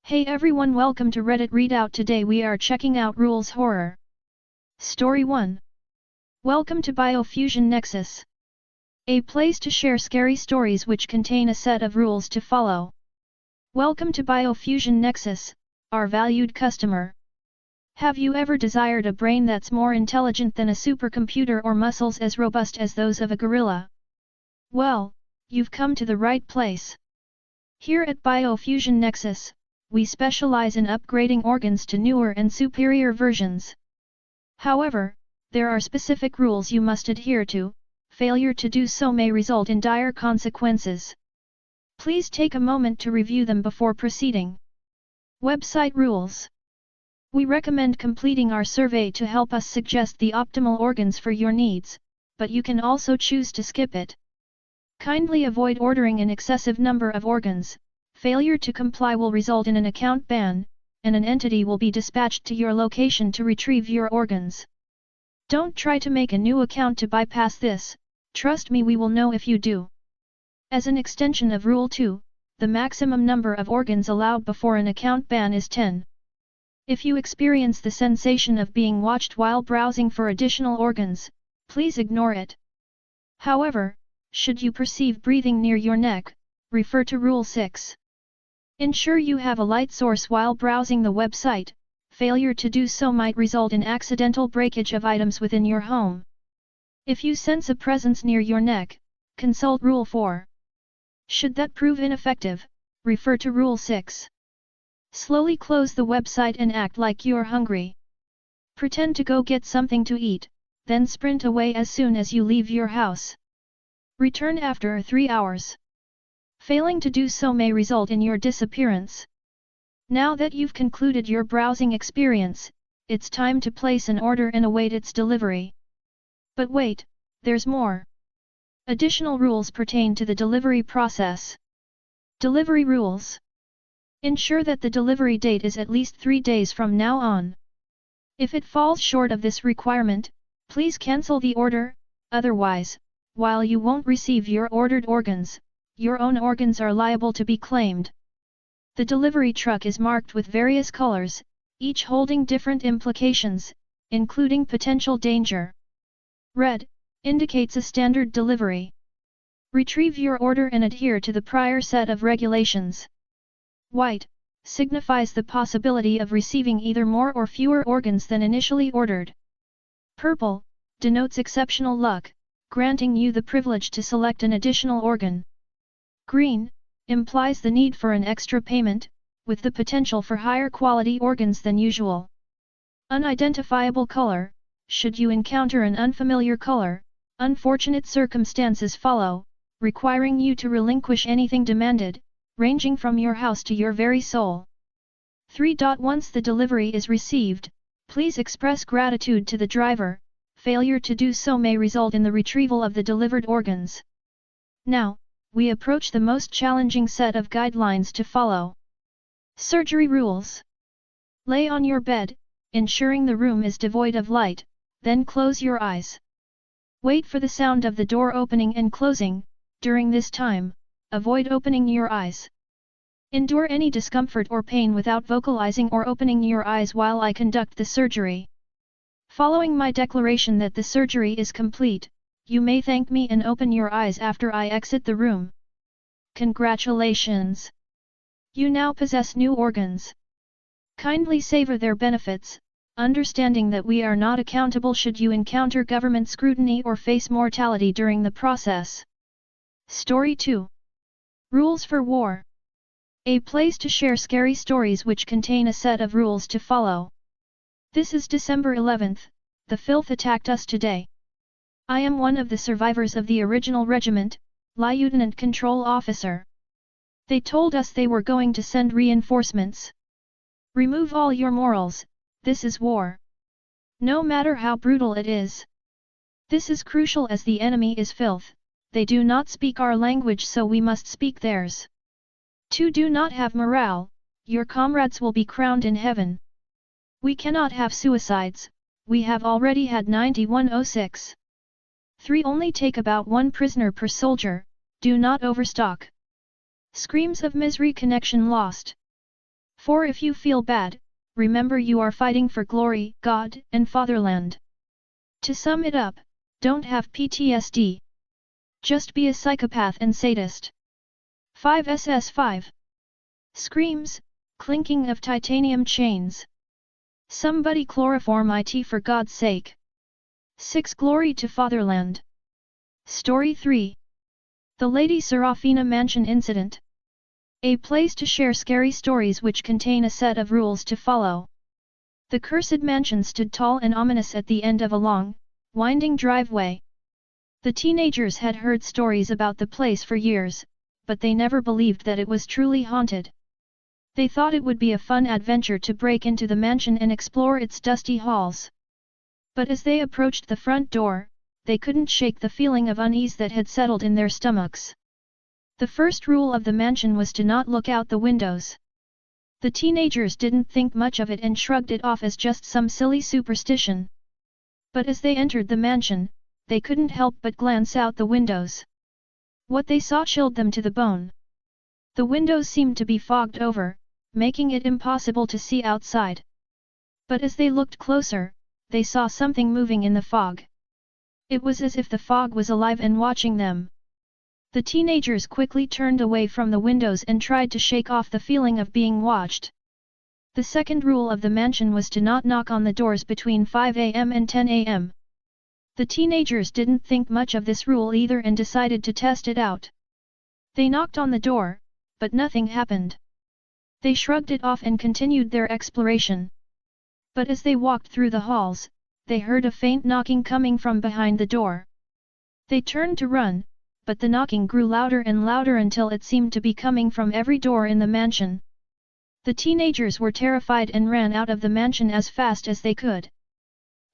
Hey everyone, welcome to Reddit Readout. Today we are checking out Rules Horror. Story 1. Welcome to BioFusion Nexus. A place to share scary stories which contain a set of rules to follow. Welcome to BioFusion Nexus, our valued customer. Have you ever desired a brain that's more intelligent than a supercomputer or muscles as robust as those of a gorilla? Well, you've come to the right place. Here at BioFusion Nexus, we specialize in upgrading organs to newer and superior versions. However, there are specific rules you must adhere to. Failure to do so may result in dire consequences. Please take a moment to review them before proceeding. Website rules. We recommend completing our survey to help us suggest the optimal organs for your needs, but you can also choose to skip it. Kindly avoid ordering an excessive number of organs. Failure to comply will result in an account ban, and an entity will be dispatched to your location to retrieve your organs. Don't try to make a new account to bypass this. Trust me, we will know if you do. As an extension of Rule 2, the maximum number of organs allowed before an account ban is 10. If you experience the sensation of being watched while browsing for additional organs, please ignore it. However, should you perceive breathing near your neck, refer to Rule 6. Ensure you have a light source while browsing the website. Failure to do so might result in accidental breakage of items within your home. If you sense a presence near your neck, consult Rule 4. Should that prove ineffective, refer to Rule 6. Slowly close the website and act like you're hungry. Pretend to go get something to eat, then sprint away as soon as you leave your house. Return after 3 hours. Failing to do so may result in your disappearance. Now that you've concluded your browsing experience, it's time to place an order and await its delivery. But wait, there's more. Additional rules pertain to the delivery process. Delivery rules. Ensure that the delivery date is at least 3 days from now on. If it falls short of this requirement, please cancel the order. Otherwise, while you won't receive your ordered organs, your own organs are liable to be claimed. The delivery truck is marked with various colors, each holding different implications, including potential danger. Red indicates a standard delivery. Retrieve your order and adhere to the prior set of regulations. White signifies the possibility of receiving either more or fewer organs than initially ordered. Purple denotes exceptional luck, granting you the privilege to select an additional organ. Green implies the need for an extra payment, with the potential for higher quality organs than usual. Unidentifiable color. Should you encounter an unfamiliar color, unfortunate circumstances follow, requiring you to relinquish anything demanded, ranging from your house to your very soul. 3. Once the delivery is received, please express gratitude to the driver. Failure to do so may result in the retrieval of the delivered organs. Now, we approach the most challenging set of guidelines to follow. Surgery rules. Lay on your bed, ensuring the room is devoid of light, then close your eyes. Wait for the sound of the door opening and closing. During this time, avoid opening your eyes. Endure any discomfort or pain without vocalizing or opening your eyes while I conduct the surgery. Following my declaration that the surgery is complete, you may thank me and open your eyes after I exit the room. Congratulations! You now possess new organs. Kindly savor their benefits, understanding that we are not accountable should you encounter government scrutiny or face mortality during the process. Story 2. Rules for War. A place to share scary stories which contain a set of rules to follow. This is December 11th, the filth attacked us today. I am one of the survivors of the original regiment, Lieutenant Control Officer. They told us they were going to send reinforcements. Remove all your morals, this is war. No matter how brutal it is. This is crucial as the enemy is filth, they do not speak our language so we must speak theirs. 2. Do not have morale, your comrades will be crowned in heaven. We cannot have suicides, we have already had 9106. 3. Only take about 1 prisoner per soldier, do not overstock. Screams of misery, connection lost. For if you feel bad, remember you are fighting for glory, God, and fatherland. To sum it up, don't have PTSD. Just be a psychopath and sadist. 5SS5. Screams, clinking of titanium chains. Somebody chloroform it for God's sake. 6. Glory to fatherland. Story 3. The Lady Serafina Mansion Incident. A place to share scary stories which contain a set of rules to follow. The cursed mansion stood tall and ominous at the end of a long, winding driveway. The teenagers had heard stories about the place for years, but they never believed that it was truly haunted. They thought it would be a fun adventure to break into the mansion and explore its dusty halls. But as they approached the front door, they couldn't shake the feeling of unease that had settled in their stomachs. The first rule of the mansion was to not look out the windows. The teenagers didn't think much of it and shrugged it off as just some silly superstition. But as they entered the mansion, they couldn't help but glance out the windows. What they saw chilled them to the bone. The windows seemed to be fogged over, making it impossible to see outside. But as they looked closer, they saw something moving in the fog. It was as if the fog was alive and watching them. The teenagers quickly turned away from the windows and tried to shake off the feeling of being watched. The second rule of the mansion was to not knock on the doors between 5 a.m. and 10 a.m. The teenagers didn't think much of this rule either and decided to test it out. They knocked on the door, but nothing happened. They shrugged it off and continued their exploration. But as they walked through the halls, they heard a faint knocking coming from behind the door. They turned to run, but the knocking grew louder and louder until it seemed to be coming from every door in the mansion. The teenagers were terrified and ran out of the mansion as fast as they could.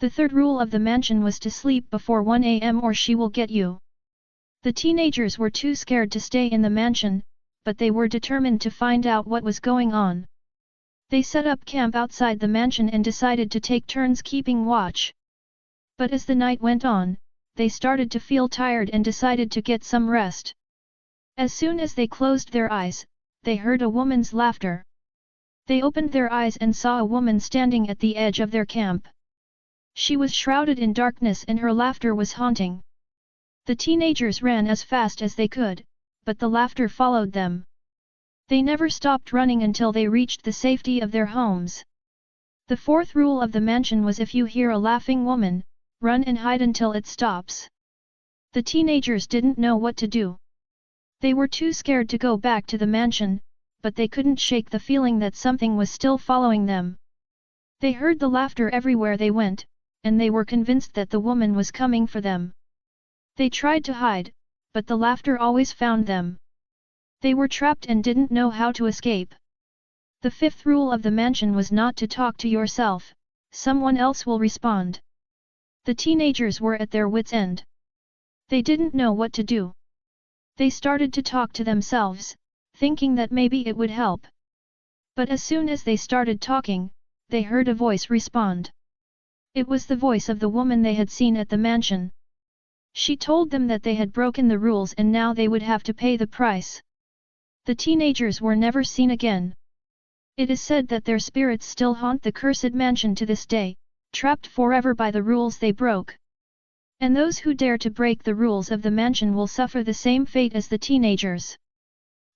The third rule of the mansion was to sleep before 1 a.m. or she will get you. The teenagers were too scared to stay in the mansion, but they were determined to find out what was going on. They set up camp outside the mansion and decided to take turns keeping watch. But as the night went on, they started to feel tired and decided to get some rest. As soon as they closed their eyes, they heard a woman's laughter. They opened their eyes and saw a woman standing at the edge of their camp. She was shrouded in darkness and her laughter was haunting. The teenagers ran as fast as they could, but the laughter followed them. They never stopped running until they reached the safety of their homes. The fourth rule of the mansion was if you hear a laughing woman, run and hide until it stops. The teenagers didn't know what to do. They were too scared to go back to the mansion, but they couldn't shake the feeling that something was still following them. They heard the laughter everywhere they went, and they were convinced that the woman was coming for them. They tried to hide, but the laughter always found them. They were trapped and didn't know how to escape. The fifth rule of the mansion was not to talk to yourself, someone else will respond. The teenagers were at their wits' end. They didn't know what to do. They started to talk to themselves, thinking that maybe it would help. But as soon as they started talking, they heard a voice respond. It was the voice of the woman they had seen at the mansion. She told them that they had broken the rules and now they would have to pay the price. The teenagers were never seen again. It is said that their spirits still haunt the cursed mansion to this day, trapped forever by the rules they broke. And those who dare to break the rules of the mansion will suffer the same fate as the teenagers.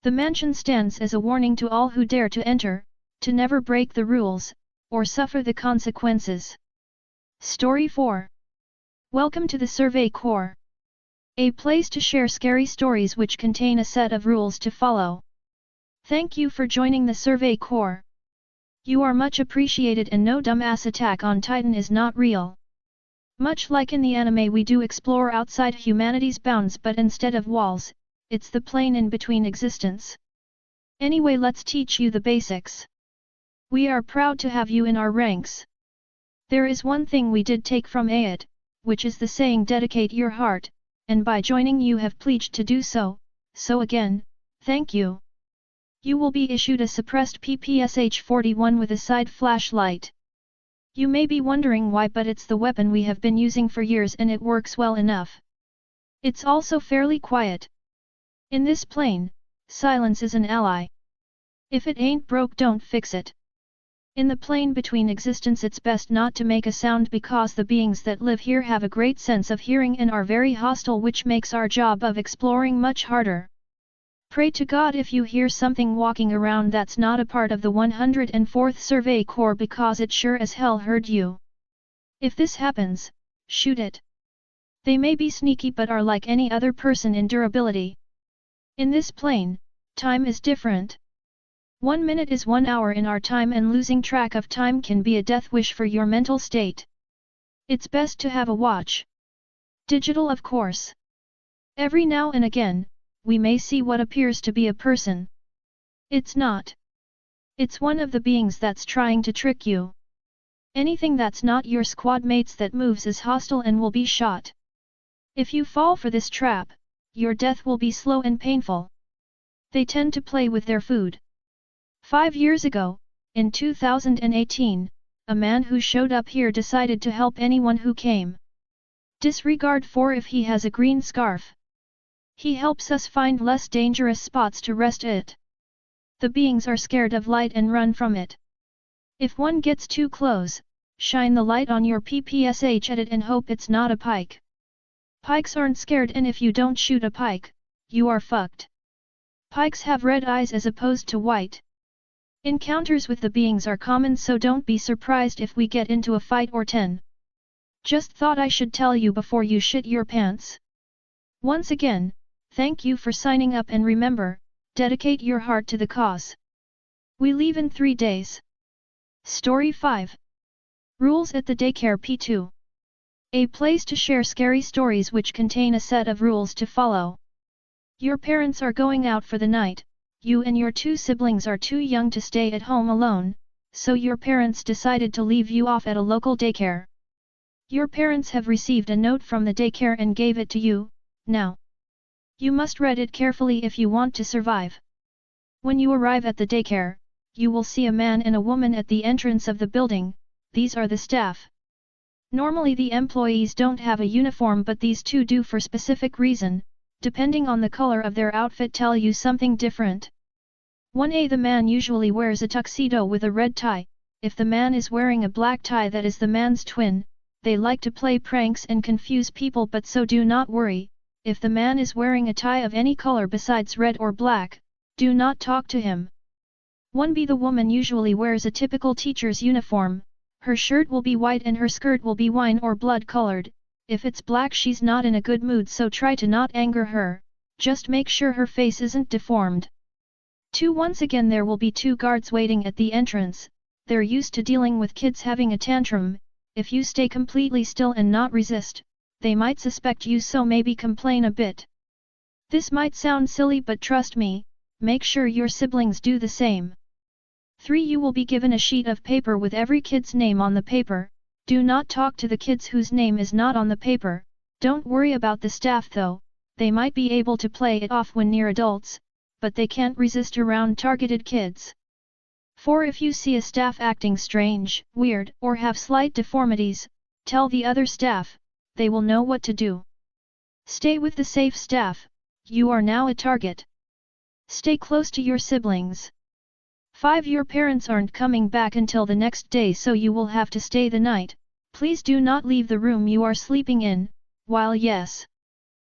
The mansion stands as a warning to all who dare to enter, to never break the rules, or suffer the consequences. Story 4. Welcome to the Survey Corps. A place to share scary stories which contain a set of rules to follow. Thank you for joining the Survey Corps. You are much appreciated and no dumbass attack on Titan is not real. Much like in the anime we do explore outside humanity's bounds but instead of walls, it's the plane in between existence. Anyway, let's teach you the basics. We are proud to have you in our ranks. There is one thing we did take from it, which is the saying dedicate your heart, and by joining you have pledged to do so, so again, thank you. You will be issued a suppressed PPSH-41 with a side flashlight. You may be wondering why, but it's the weapon we have been using for years and it works well enough. It's also fairly quiet. In this plane, silence is an ally. If it ain't broke, don't fix it. In the plane between existence, it's best not to make a sound because the beings that live here have a great sense of hearing and are very hostile, which makes our job of exploring much harder. Pray to God if you hear something walking around that's not a part of the 104th Survey Corps, because it sure as hell heard you. If this happens, shoot it. They may be sneaky but are like any other person in durability. In this plane, time is different. 1 minute is 1 hour in our time, and losing track of time can be a death wish for your mental state. It's best to have a watch. Digital, of course. Every now and again, we may see what appears to be a person. It's not. It's one of the beings that's trying to trick you. Anything that's not your squad mates that moves is hostile and will be shot. If you fall for this trap, your death will be slow and painful. They tend to play with their food. 5 years ago, in 2018, a man who showed up here decided to help anyone who came. Disregard for if he has a green scarf. He helps us find less dangerous spots to rest it. The beings are scared of light and run from it. If one gets too close, shine the light on your PPSH at it and hope it's not a pike. Pikes aren't scared, and if you don't shoot a pike, you are fucked. Pikes have red eyes as opposed to white. Encounters with the beings are common, so don't be surprised if we get into a fight or 10. Just thought I should tell you before you shit your pants. Once again, thank you for signing up, and remember, dedicate your heart to the cause. We leave in 3 days. Story 5. Rules at the Daycare P2. A place to share scary stories which contain a set of rules to follow. Your parents are going out for the night. You and your 2 siblings are too young to stay at home alone, so your parents decided to leave you off at a local daycare. Your parents have received a note from the daycare and gave it to you. Now, you must read it carefully if you want to survive. When you arrive at the daycare, you will see a man and a woman at the entrance of the building. These are the staff. Normally the employees don't have a uniform, but these 2 do for specific reason, depending on the color of their outfit tell you something different. 1A, the man usually wears a tuxedo with a red tie. If the man is wearing a black tie, that is the man's twin. They like to play pranks and confuse people, but so do not worry. If the man is wearing a tie of any color besides red or black, do not talk to him. 1B, the woman usually wears a typical teacher's uniform. Her shirt will be white and her skirt will be wine or blood colored. If it's black, she's not in a good mood, so try to not anger her. Just make sure her face isn't deformed. 2. Once again, there will be 2 guards waiting at the entrance. They're used to dealing with kids having a tantrum. If you stay completely still and not resist, they might suspect you, so maybe complain a bit. This might sound silly, but trust me, make sure your siblings do the same. 3. You will be given a sheet of paper with every kid's name on the paper. Do not talk to the kids whose name is not on the paper. Don't worry about the staff though, they might be able to play it off when near adults, but they can't resist around targeted kids. 4. If you see a staff acting strange, weird, or have slight deformities, tell the other staff. They will know what to do. Stay with the safe staff. You are now a target. Stay close to your siblings. 5. Your parents aren't coming back until the next day, so you will have to stay the night. Please do not leave the room you are sleeping in. While yes,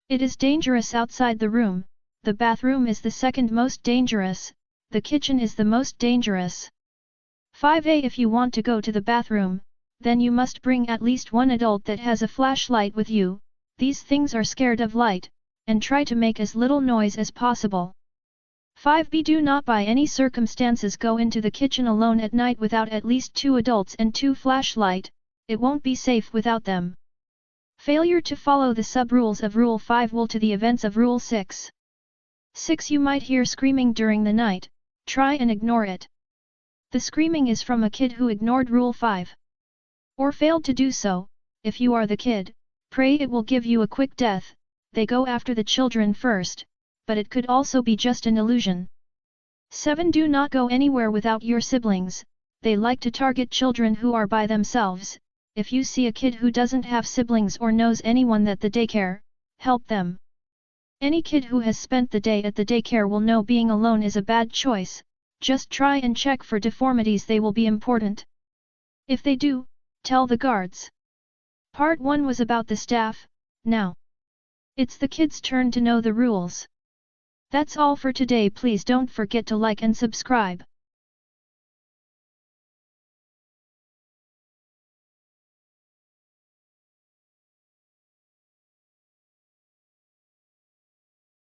it is dangerous outside the room, the bathroom is the second most dangerous, the kitchen is the most dangerous. 5A, if you want to go to the bathroom, then you must bring at least 1 adult that has a flashlight with you. These things are scared of light, and try to make as little noise as possible. 5B, do not by any circumstances go into the kitchen alone at night without at least 2 adults and 2 flashlight. It won't be safe without them. Failure to follow the sub-rules of Rule 5 will to the events of Rule 6. 6. You might hear screaming during the night. Try and ignore it. The screaming is from a kid who ignored Rule 5. Or failed to do so. If you are the kid, pray it will give you a quick death. They go after the children first, but it could also be just an illusion. 7. Do not go anywhere without your siblings. They like to target children who are by themselves. If you see a kid who doesn't have siblings or knows anyone at the daycare, help them. Any kid who has spent the day at the daycare will know being alone is a bad choice, Just try and check for deformities, they will be important. If they do, tell the guards. Part 1 was about the staff, now it's the kids' turn to know the rules. That's all for today. Please don't forget to like and subscribe.